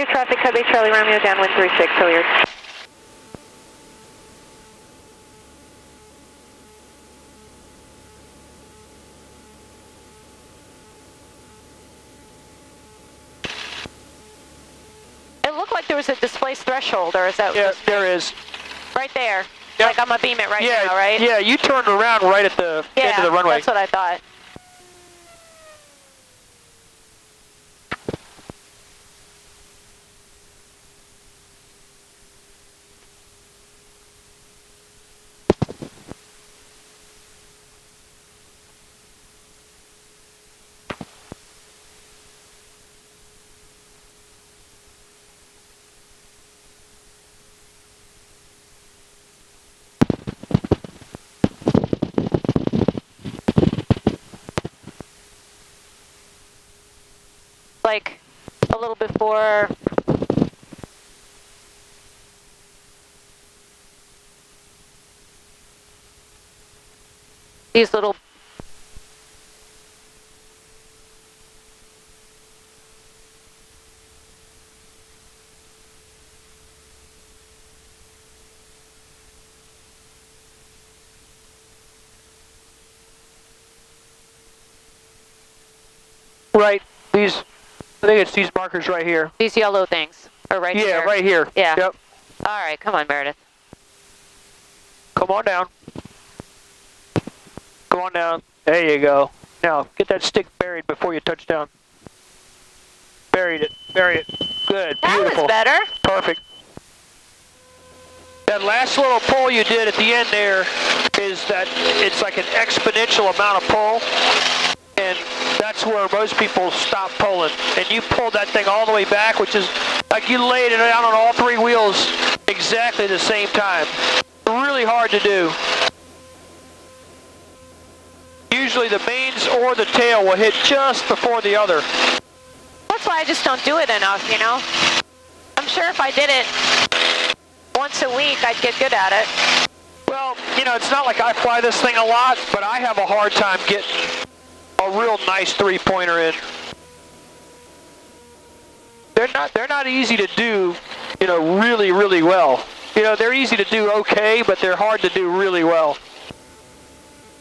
clear traffic, Cub Base Charlie Romeo, downwind 36, Hilliard. It looked like there was a displaced threshold, or is that? Yeah, there is. Right there. Yep. Like I'm gonna beam it right now, right? Yeah, you turned around right at the end of the runway. That's what I thought. Like a little before these little right, these. I think it's these markers right here. these yellow things are right here. Yeah, right here. Yeah. Yep. All right, come on, Meredith. Come on down. Come on down. There you go. Now, get that stick buried before you touch down. Buried it. Bury it. Good. That Beautiful. was better. Perfect. That last little pull you did at the end there is that it's like an exponential amount of pull. And that's where most people stop pulling. And you pulled that thing all the way back, which is like you laid it out on all three wheels exactly the same time. Really hard to do. Usually the mains or the tail will hit just before the other. That's why I just don't do it enough, you know? I'm sure if I did it once a week, I'd get good at it. Well, you know, it's not like I fly this thing a lot, but I have a hard time getting a real nice three-pointer in. They're not easy to do, you know, really, really well. You know, they're easy to do okay, but they're hard to do really well.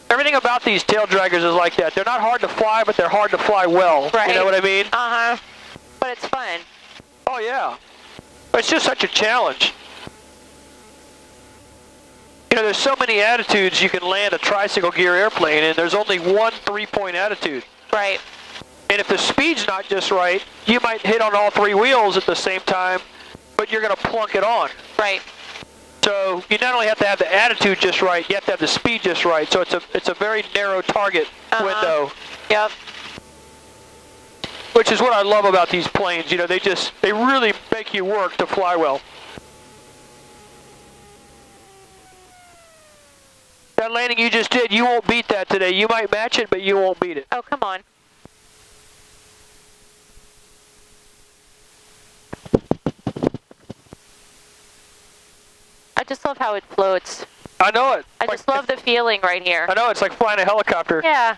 Everything about these tail draggers is like that. They're not hard to fly, but they're hard to fly well. Right. You know what I mean? Uh-huh. But it's fun. Oh, yeah. But it's just such a challenge. You know, there's so many attitudes you can land a tricycle gear airplane, and there's only one three-point attitude. Right. And if the speed's not just right, you might hit on all three wheels at the same time, but you're going to plunk it on. Right. So you not only have to have the attitude just right, you have to have the speed just right. So it's a very narrow target window. Yep. Which is what I love about these planes. You know, they really make you work to fly well. That landing you just did, you won't beat that today. You might match it, but you won't beat it. Oh, come on. I just love how it floats. I know it. I just love the feeling right here. I know, it's like flying a helicopter. Yeah.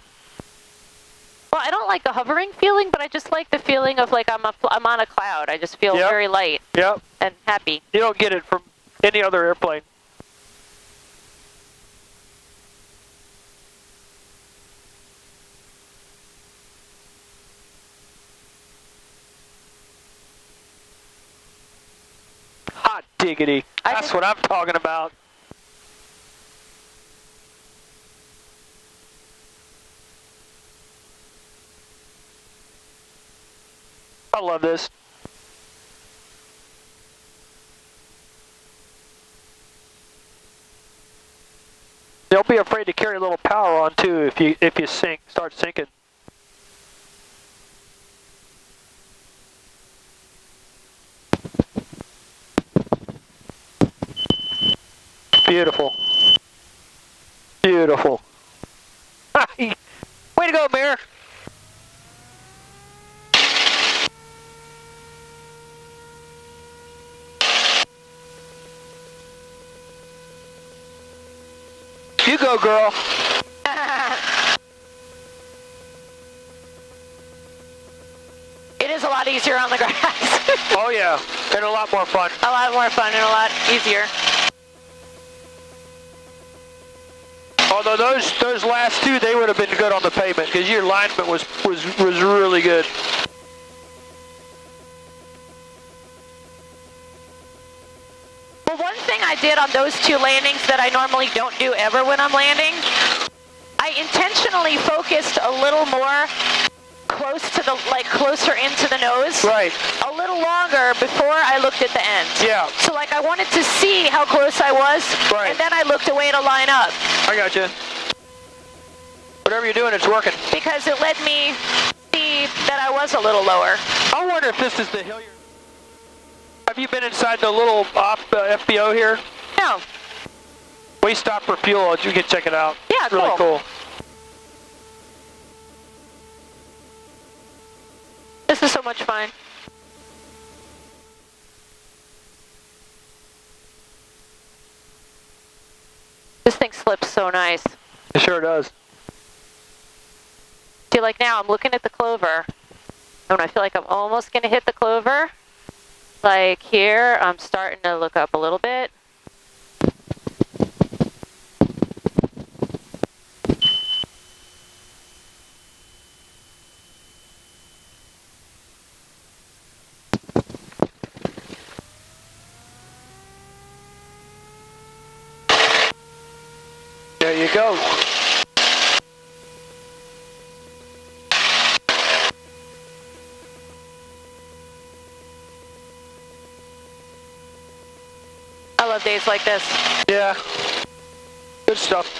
Well, I don't like the hovering feeling, but I just like the feeling of like I'm on a cloud. I just feel very light and happy. You don't get it from any other airplane. Hot diggity. That's what I'm talking about. I love this. Don't be afraid to carry a little power on too if you start sinking. Beautiful. Beautiful. Way to go, Mayor. You go, girl. It It is a lot easier on the grass. Oh yeah, and a lot more fun. A lot more fun and a lot easier. Although those last two, they would have been good on the pavement because your alignment was really good. Well, one thing I did on those two landings that I normally don't do ever when I'm landing, I intentionally focused a little more close to the, like closer into the nose. Right. A little longer before I looked at the end. Yeah. So like I wanted to see how close I was. Right. And then I looked away to line up. I got you. Whatever you're doing, it's working. Because it let me see that I was a little lower. I wonder if this is the Hilliard. Have you been inside the little FBO here? No. We stopped for fuel. You can check it out. Yeah, it's really cool. This is so much fun. This thing slips so nice. It sure does. See, like now I'm looking at the clover, and I feel like I'm almost going to hit the clover. Like here, I'm starting to look up a little bit. There you go. I love days like this. Yeah. Good stuff.